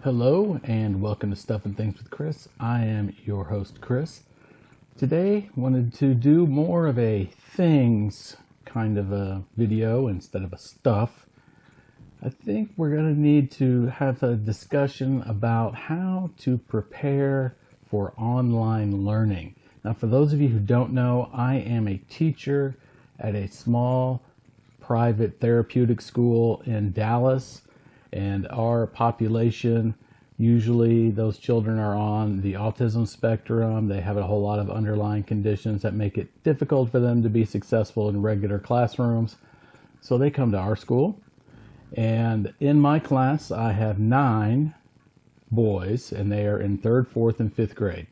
Hello and welcome to Stuff and Things with Chris. I am your host, Chris. Today, wanted to do more of a things kind of a video instead of a stuff. I think we're going to need to have a discussion about how to prepare for online learning. Now, for those of you who don't know, I am a teacher at a small private therapeutic school in Dallas. And our population, usually those children are on the autism spectrum. They have a whole lot of underlying conditions that make it difficult for them to be successful in regular classrooms. So they come to our school. And in my class, I have 9 boys, and they are in 3rd, 4th, and 5th grade.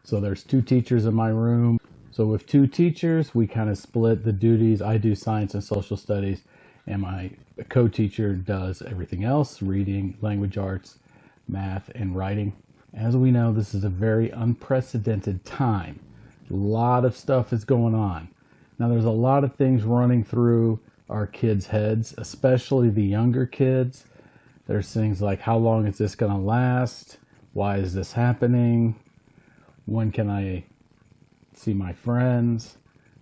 So there's 2 teachers in my room. So with 2 teachers, we kind of split the duties. I do science and social studies, and my co-teacher does everything else: reading, language arts, math, and writing. As we know, this is a very unprecedented time. A lot of stuff is going on. Now, there's a lot of things running through our kids' heads, especially the younger kids. There's things like, how long is this going to last? Why is this happening? When can I see my friends?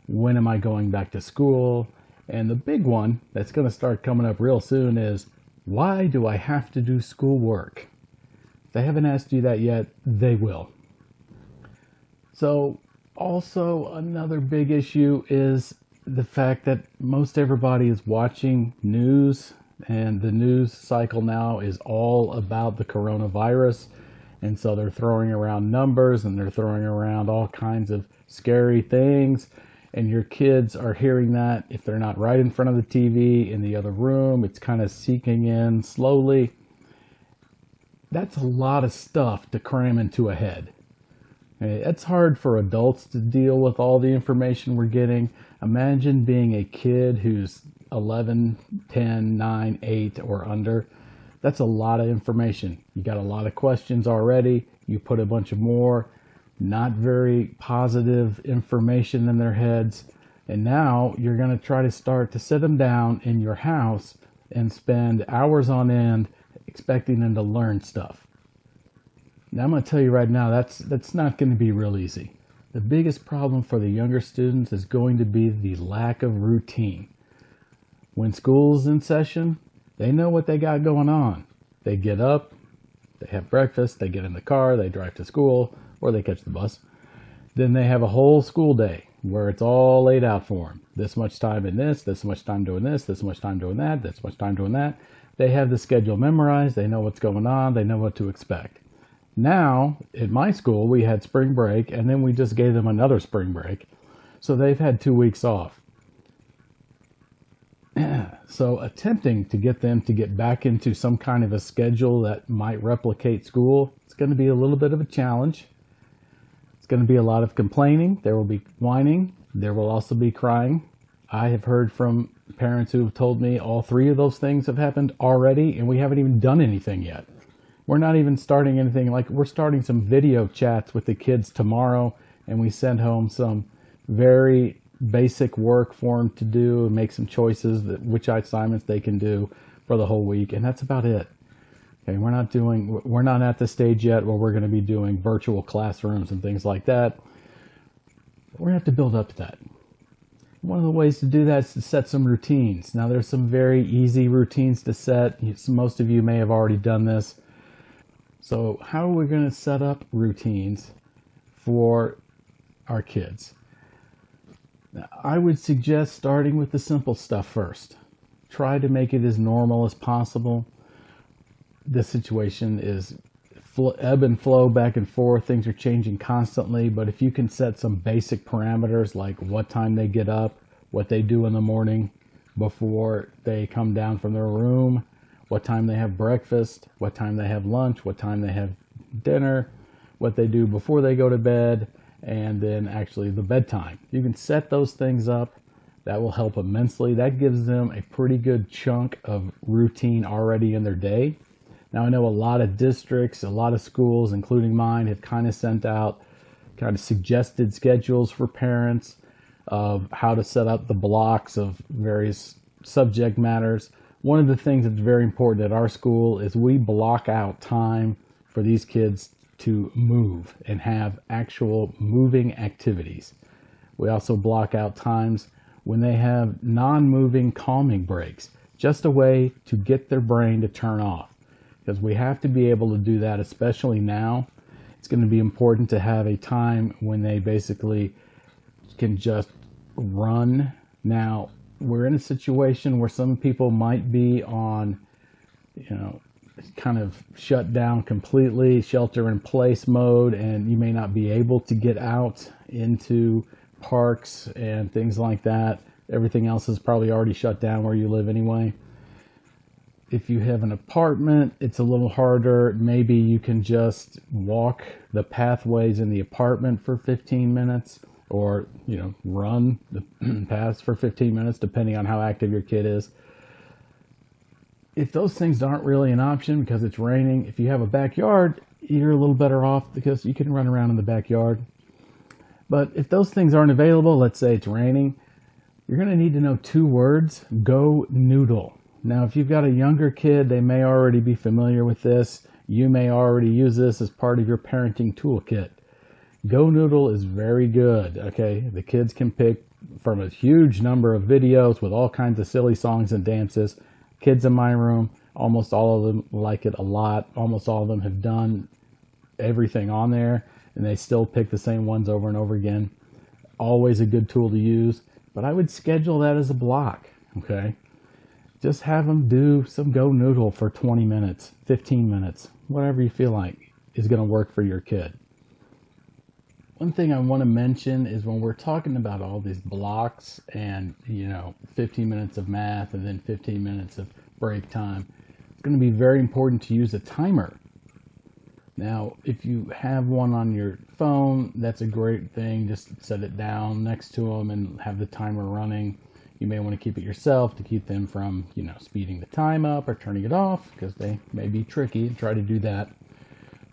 When am I going back to school? And the big one that's going to start coming up real soon is, why do I have to do schoolwork? If they haven't asked you that yet, they will. So also another big issue is the fact that most everybody is watching news, and the news cycle now is all about the coronavirus. And so they're throwing around numbers, and they're throwing around all kinds of scary things. And your kids are hearing that. If they're not right in front of the TV in the other room, it's kind of seeking in slowly. That's a lot of stuff to cram into a head. It's hard for adults to deal with all the information we're getting. Imagine being a kid who's 11, 10, 9, 8 or under. That's a lot of information. You got a lot of questions already. You put a bunch of more not very positive information in their heads. And now you're going to try to start to sit them down in your house and spend hours on end expecting them to learn stuff. Now, I'm going to tell you right now, that's not going to be real easy. The biggest problem for the younger students is going to be the lack of routine. When school's in session, they know what they got going on. They get up, they have breakfast, they get in the car, they drive to school, or they catch the bus. Then they have a whole school day where it's all laid out for them. This much time in this much time doing this much time doing that, this much time doing that. They have the schedule memorized. They know what's going on. They know what to expect. Now, at my school, we had spring break, and then we just gave them another spring break. So they've had 2 weeks off. So attempting to get them to get back into some kind of a schedule that might replicate school, it's going to be a little bit of a challenge. It's going to be a lot of complaining. There will be whining. There will also be crying. I have heard from parents who have told me all 3 of those things have happened already, and we haven't even done anything yet. We're not even starting anything. Like, we're starting some video chats with the kids tomorrow, and we send home some very basic work for them to do and make some choices that which assignments they can do for the whole week, and that's about it. Okay, we're not at the stage yet where we're going to be doing virtual classrooms and things like that. We're going to have to build up to that. One of the ways to do that is to set some routines. Now, there's some very easy routines to set. Most of you may have already done this. So how are we going to set up routines for our kids? Now, I would suggest starting with the simple stuff first. Try to make it as normal as possible. The situation is ebb and flow back and forth. Things are changing constantly, but if you can set some basic parameters like what time they get up, what they do in the morning before they come down from their room, what time they have breakfast, what time they have lunch, what time they have dinner, what they do before they go to bed, and then actually the bedtime. You can set those things up. That will help immensely. That gives them a pretty good chunk of routine already in their day. Now, I know a lot of districts, a lot of schools, including mine, have kind of sent out kind of suggested schedules for parents of how to set up the blocks of various subject matters. One of the things that's very important at our school is we block out time for these kids to move and have actual moving activities. We also block out times when they have non-moving calming breaks, just a way to get their brain to turn off, because we have to be able to do that, especially now. It's going to be important to have a time when they basically can just run. Now, we're in a situation where some people might be on, kind of shut down completely, shelter in place mode, and you may not be able to get out into parks and things like that. Everything else is probably already shut down where you live anyway. If you have an apartment, it's a little harder. Maybe you can just walk the pathways in the apartment for 15 minutes, or run the paths for 15 minutes, depending on how active your kid is. If those things aren't really an option because it's raining, if you have a backyard, you're a little better off because you can run around in the backyard. But if those things aren't available, let's say it's raining, you're going to need to know 2 words: go noodle. Now, if you've got a younger kid, they may already be familiar with this. You may already use this as part of your parenting toolkit. Go Noodle is very good, okay? The kids can pick from a huge number of videos with all kinds of silly songs and dances. Kids in my room, almost all of them like it a lot. Almost all of them have done everything on there, and they still pick the same ones over and over again. Always a good tool to use, but I would schedule that as a block, okay? Just have them do some Go Noodle for 20 minutes, 15 minutes, whatever you feel like is going to work for your kid. One thing I want to mention is when we're talking about all these blocks and, 15 minutes of math and then 15 minutes of break time, it's going to be very important to use a timer. Now, if you have one on your phone, that's a great thing. Just set it down next to them and have the timer running. You may want to keep it yourself to keep them from, speeding the time up or turning it off, because they may be tricky and try to do that.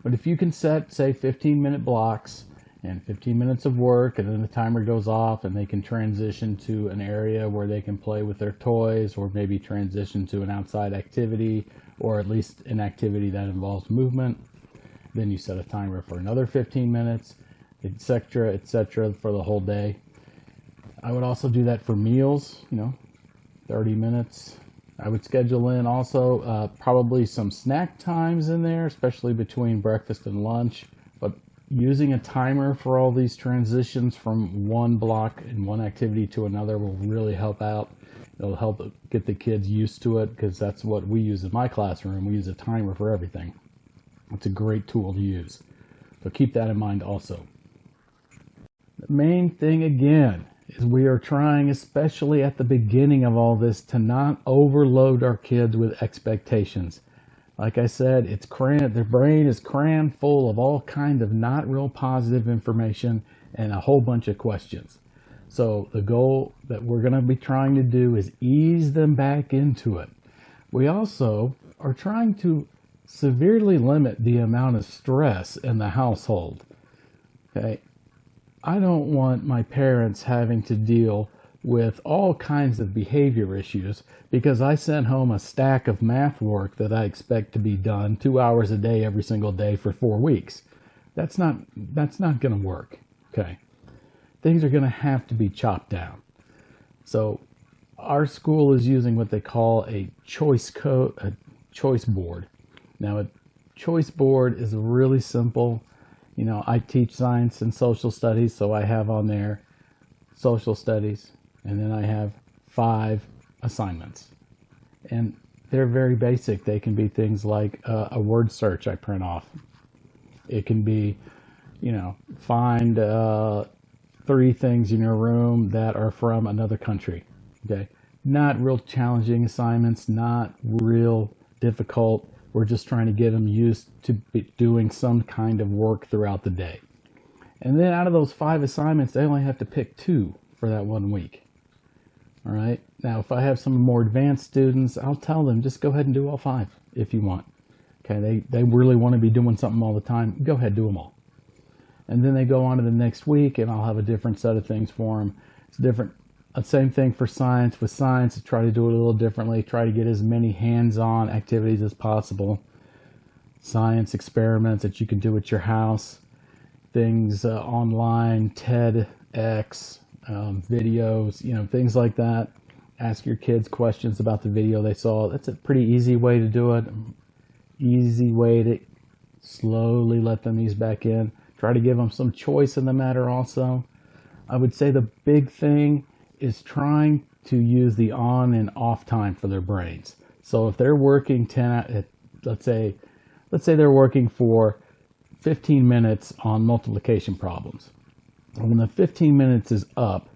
But if you can set, say, 15-minute blocks and 15 minutes of work, and then the timer goes off and they can transition to an area where they can play with their toys, or maybe transition to an outside activity, or at least an activity that involves movement. Then you set a timer for another 15 minutes, etc., for the whole day. I would also do that for meals, 30 minutes. I would schedule in also probably some snack times in there, especially between breakfast and lunch. But using a timer for all these transitions from one block and one activity to another will really help out. It'll help get the kids used to it, because that's what we use in my classroom. We use a timer for everything. It's a great tool to use. So keep that in mind also. The main thing again is we are trying, especially at the beginning of all this, to not overload our kids with expectations. Like I said, their brain is crammed full of all kind of not real positive information and a whole bunch of questions. So the goal that we're going to be trying to do is ease them back into it. We also are trying to severely limit the amount of stress in the household. Okay, I don't want my parents having to deal with all kinds of behavior issues because I sent home a stack of math work that I expect to be done 2 hours a day every single day for 4 weeks. That's not going to work. Okay, things are going to have to be chopped down. So our school is using what they call a choice board. Now, a choice board is really simple. I teach science and social studies, so I have on there social studies, and then I have 5 assignments. And they're very basic. They can be things like a word search I print off. It can be, find 3 things in your room that are from another country. Okay, not real challenging assignments, not real difficult. We're just trying to get them used to doing some kind of work throughout the day. And then out of those 5 assignments, they only have to pick 2 for that 1 week. All right. Now, if I have some more advanced students, I'll tell them, just go ahead and do all 5 if you want. Okay. They really want to be doing something all the time. Go ahead, do them all. And then they go on to the next week, and I'll have a different set of things for them. It's different Same thing for science. With science, try to do it a little differently. Try to get as many hands-on activities as possible. Science experiments that you can do at your house. Things online, TEDx, videos, things like that. Ask your kids questions about the video they saw. That's a pretty easy way to do it. Easy way to slowly let them ease back in. Try to give them some choice in the matter also. I would say the big thing is trying to use the on and off time for their brains. So if they're working let's say they're working for 15 minutes on multiplication problems. And when the 15 minutes is up,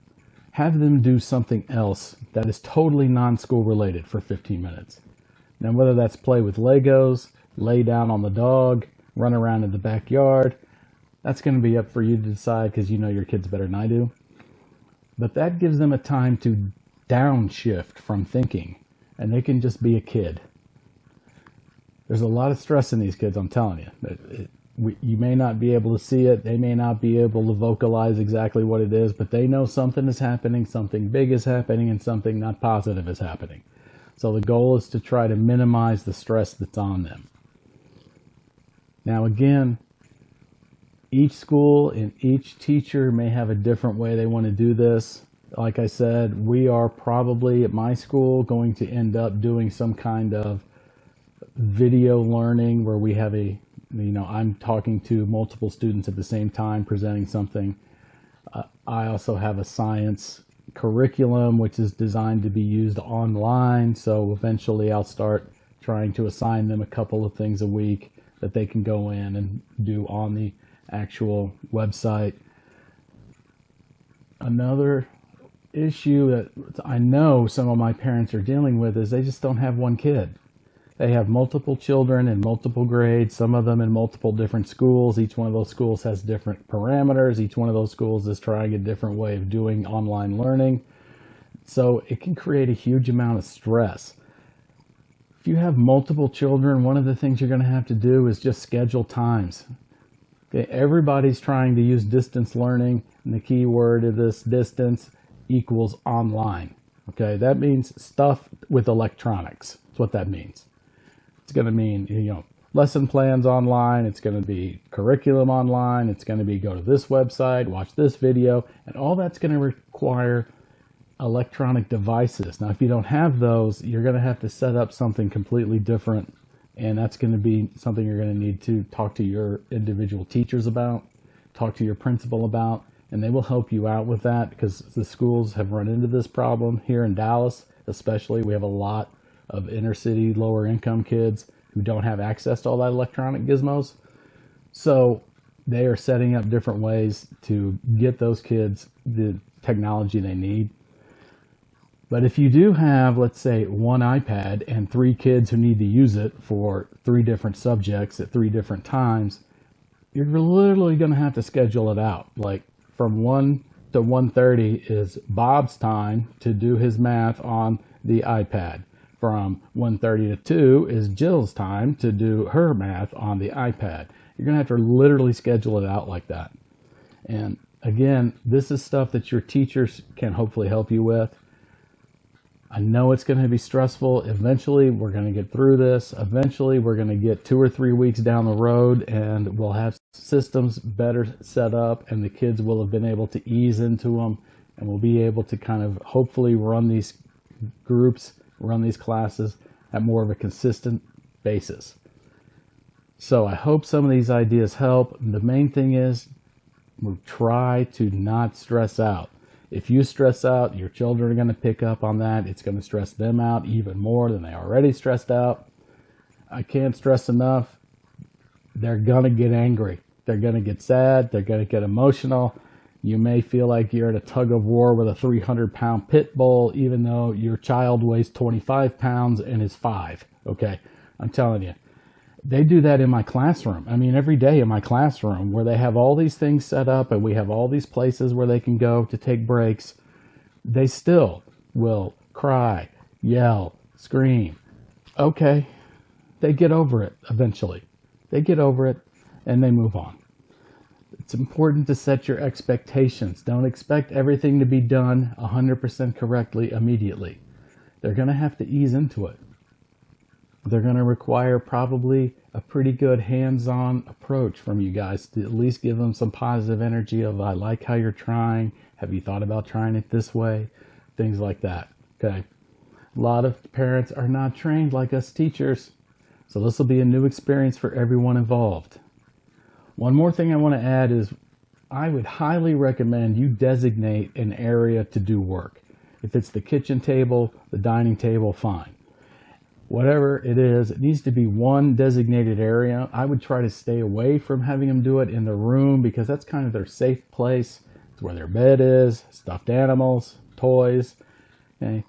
have them do something else that is totally non-school related for 15 minutes. Now, whether that's play with Legos, lay down on the dog, run around in the backyard, that's going to be up for you to decide because you know your kids better than I do. But that gives them a time to downshift from thinking, and they can just be a kid. There's a lot of stress in these kids, I'm telling you. You may not be able to see it. They may not be able to vocalize exactly what it is, but they know something is happening, something big is happening, and something not positive is happening. So the goal is to try to minimize the stress that's on them. Now again, each school and each teacher may have a different way they want to do this. Like I said, we are probably at my school going to end up doing some kind of video learning where we have I'm talking to multiple students at the same time, presenting something. I also have a science curriculum, which is designed to be used online. So eventually I'll start trying to assign them a couple of things a week that they can go in and do on the actual website. Another issue that I know some of my parents are dealing with is they just don't have one kid. They have multiple children in multiple grades, some of them in multiple different schools. Each one of those schools has different parameters. Each one of those schools is trying a different way of doing online learning. So it can create a huge amount of stress. If you have multiple children, one of the things you're going to have to do is just schedule times. Okay, everybody's trying to use distance learning, and the key word of this distance equals online. Okay, that means stuff with electronics. That's what that means. It's going to mean, lesson plans online. It's going to be curriculum online. It's going to be go to this website, watch this video, and all that's going to require electronic devices. Now, if you don't have those, you're going to have to set up something completely different, and that's going to be something you're going to need to talk to your individual teachers about, talk to your principal about, and they will help you out with that because the schools have run into this problem here in Dallas, especially. We have a lot of inner city, lower income kids who don't have access to all that electronic gizmos. So they are setting up different ways to get those kids the technology they need. But if you do have, let's say, one iPad and 3 kids who need to use it for 3 different subjects at 3 different times, you're literally going to have to schedule it out. Like from 1 to 1:30 is Bob's time to do his math on the iPad. From 1:30 to 2 is Jill's time to do her math on the iPad. You're going to have to literally schedule it out like that. And again, this is stuff that your teachers can hopefully help you with. I know it's going to be stressful. Eventually, we're going to get through this. Eventually, we're going to get 2 or 3 weeks down the road and we'll have systems better set up and the kids will have been able to ease into them and we'll be able to kind of hopefully run these groups, run these classes at more of a consistent basis. So I hope some of these ideas help. The main thing is we'll try to not stress out. If you stress out, your children are going to pick up on that. It's going to stress them out even more than they already stressed out. I can't stress enough. They're going to get angry. They're going to get sad. They're going to get emotional. You may feel like you're at a tug of war with a 300-pound pit bull, even though your child weighs 25 pounds and is 5. Okay, I'm telling you. They do that in my classroom. I mean, every day in my classroom where they have all these things set up and we have all these places where they can go to take breaks, they still will cry, yell, scream. Okay, they get over it eventually. They get over it and they move on. It's important to set your expectations. Don't expect everything to be done 100% correctly immediately. They're going to have to ease into it. They're going to require probably a pretty good hands-on approach from you guys to at least give them some positive energy of, I like how you're trying. Have you thought about trying it this way? Things like that. Okay. A lot of parents are not trained like us teachers. So this will be a new experience for everyone involved. One more thing I want to add is I would highly recommend you designate an area to do work. If it's the kitchen table, the dining table, fine. Whatever it is, it needs to be one designated area. I would try to stay away from having them do it in the room because that's kind of their safe place. It's where their bed is, stuffed animals, toys. Okay?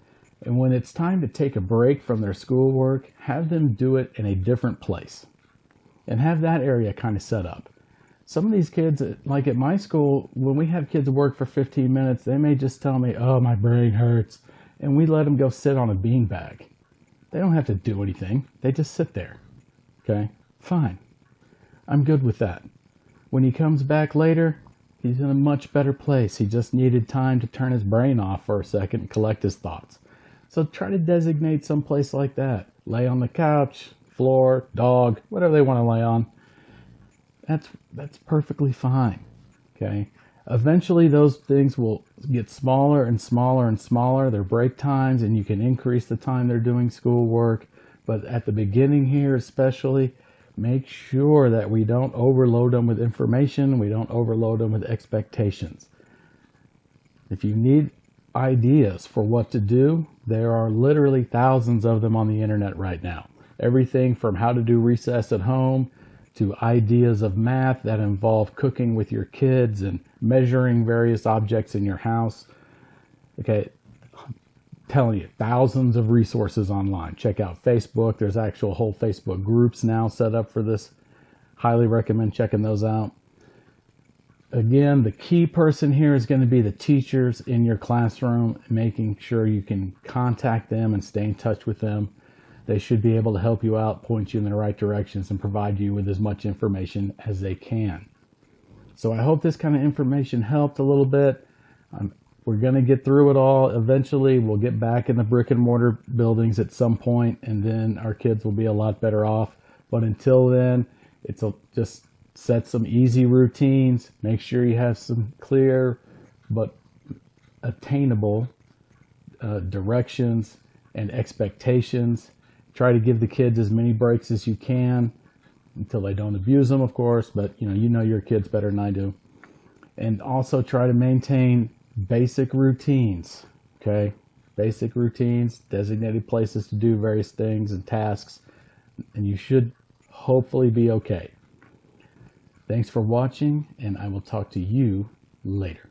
And when it's time to take a break from their schoolwork, have them do it in a different place and have that area kind of set up. Some of these kids, like at my school, when we have kids work for 15 minutes, they may just tell me, oh, my brain hurts. And we let them go sit on a beanbag. They don't have to do anything. They just sit there. Okay, fine. I'm good with that. When he comes back later, he's in a much better place. He just needed time to turn his brain off for a second and collect his thoughts. So try to designate some place like that. Lay on the couch, floor, dog, whatever they want to lay on. That's perfectly fine. Okay. Eventually those things will get smaller and smaller and smaller, their break times, and you can increase the time they're doing schoolwork. But at the beginning here especially, make sure that we don't overload them with information. We don't overload them with expectations. If you need ideas for what to do, there are literally thousands of them on the internet right now. Everything from how to do recess at home to ideas of math that involve cooking with your kids and measuring various objects in your house. Okay, I'm telling you, thousands of resources online. Check out Facebook. There's actual whole Facebook groups now set up for this. Highly recommend checking those out. Again, the key person here is going to be the teachers in your classroom, making sure you can contact them and stay in touch with them. They should be able to help you out, point you in the right directions, and provide you with as much information as they can. So I hope this kind of information helped a little bit. We're going to get through it all. Eventually, we'll get back in the brick and mortar buildings at some point, and then our kids will be a lot better off. But until then, just set some easy routines. Make sure you have some clear but attainable directions and expectations. Try to give the kids as many breaks as you can until they don't abuse them, of course, but you know your kids better than I do. And also try to maintain basic routines, okay? Basic routines, designated places to do various things and tasks, and you should hopefully be okay. Thanks for watching, and I will talk to you later.